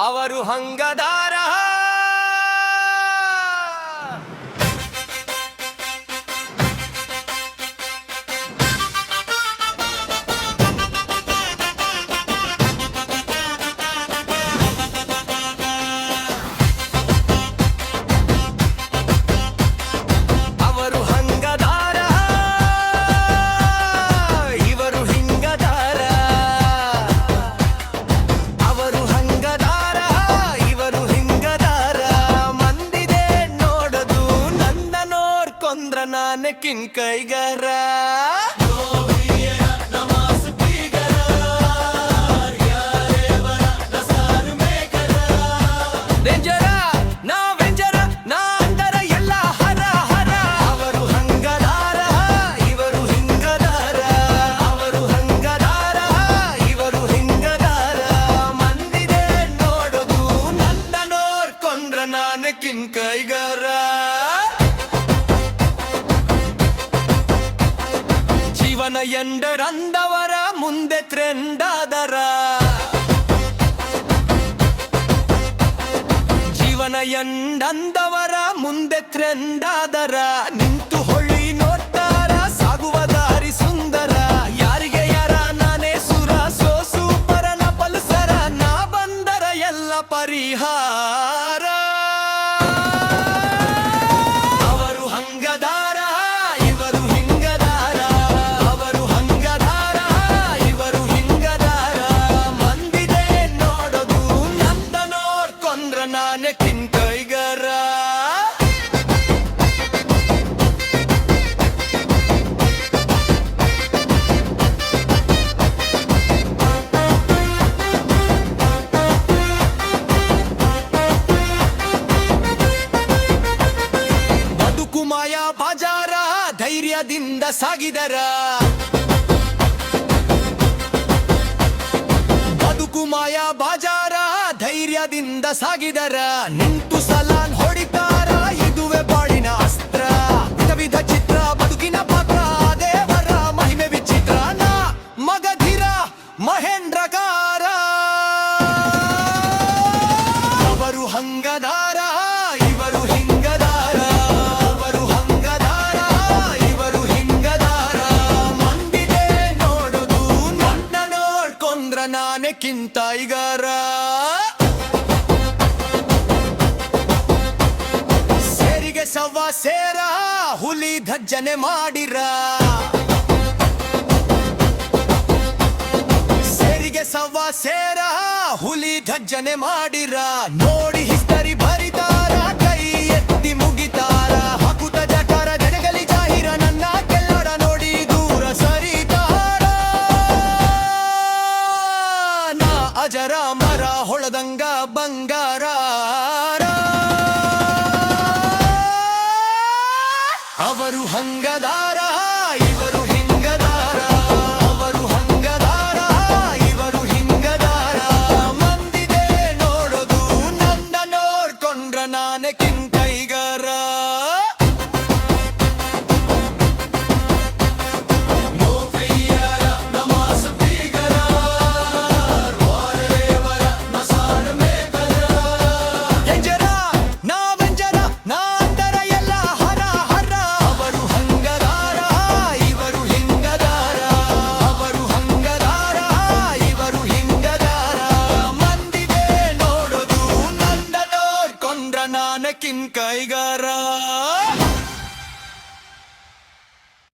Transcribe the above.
ಅವರು ಹಂಗದಾರ. ಅವರು ಹಂಗದಾರ, ಇವರು ಹಿಂಗದಾರ. ಅವರು ಹಂಗದಾರ, ಇವರು ಹಿಂಗದಾರ. ಮಂದಿದೆ ನೋಡದು ನನ್ನ ನೋಡ್ಕೊಂಡ್ರ ನಾನೇ ಕಿಂಕೈಗಾರ. ಕಿಂಕೈಗಾರ ಜೀವನ ಎಂಡರಂದವರ ಮುಂದೆ ಟ್ರೆಂಡಾದರ. ಜೀವನ ಎಂಡಂದವರ ಮುಂದೆ ಟ್ರೆಂಡಾದರ. ನಿಂತು ಹೊಳ್ಳಿ ನೋಡ್ತಾರ ಸಾಗುವ ದಾರಿ ಸುಂದರ. ಯಾರಿಗೆ ಯಾರ ನಾನೇ ಸುರ, ಸೋಸು ಪರನ ಪಲ್ಸರ. ನಾ ಬಂದರ ಎಲ್ಲ ಪರಿಹಾರ. ನಾನೇ ಕಿಂಕೈಗಾರ. ಬದುಕು ಮಾಯಾ ಬಾಜಾರ, ಧೈರ್ಯದಿಂದ ಸಾಗಿದರ. ಬದುಕು ಮಾಯಾ ಬಾಜಾರ, ಧೈರ್ಯದಿಂದ ಸಾಗಿದರ. ನಿಂತು ಸಲಾನ್ ಹೊಡಿತಾರ, ಇದುವೆ ಬಾಳಿನ ಅಸ್ತ್ರ. ವಿಧ ವಿಧ ಚಿತ್ರ ಬದುಕಿನ ಪಾತ್ರ, ದೇವರ ಮಹಿಮೆ ವಿಚಿತ್ರ. ನಾ ಮಗಧಿರ ಮಹೇಂದ್ರಕಾರ. ಅವರು ಹಂಗದಾರ, ಇವರು ಹಿಂಗದಾರ. ಅವರು ಹಂಗದಾರ, ಇವರು ಹಿಂಗದಾರ. ಮಂದಿದೆ ನೋಡುದು ನನ್ನ ನೋಡ್ಕೊಂಡ್ರ ನಾನೇ ಕಿಂಕೈಗಾರ. ಸೇರಿಗೆ ಸವ್ವ ಸೇರ, ಹುಲಿ ಧಜ್ಜನೆ ಮಾಡಿರ. ಸೇರಿಗೆ ಸವ್ವ ಸೇರ, ಹುಲಿ ಧಜ್ಜನೆ ಮಾಡಿರ. ನೋಡಿ ಹಿಸ್ಟರಿ ಬರಿತಾರ, ಕೈ ಎತ್ತಿ ಮುಗಿತಾರ. ಹಕುತ ಜಠರ ಜಡಗಲಿ ಜಾಹಿರ, ನನ್ನ ಕೆಲ್ಲಡ ನೋಡಿ ದೂರ ಸರಿತಾರ. ನಾ ಅಜರ ಮರ ಹೊಳದಂಗ ಬಂಗಾರ. ಅವರು ಹಂಗದಾರ, ಇವರು ಹಿಂಗದಾರ. ಅವರು ಹಂಗದಾರ, ಇವರು ಹಿಂಗದಾರ. ಮಂದಿದೆ ನೋಡೋದು ನನ್ನ ನೋಡ್ಕೊಂಡ್ರ ನಾನೇ ಕಿಂಕೈಗಾರ. ನಾನೇ ಕಿಂಕೈಗಾರ.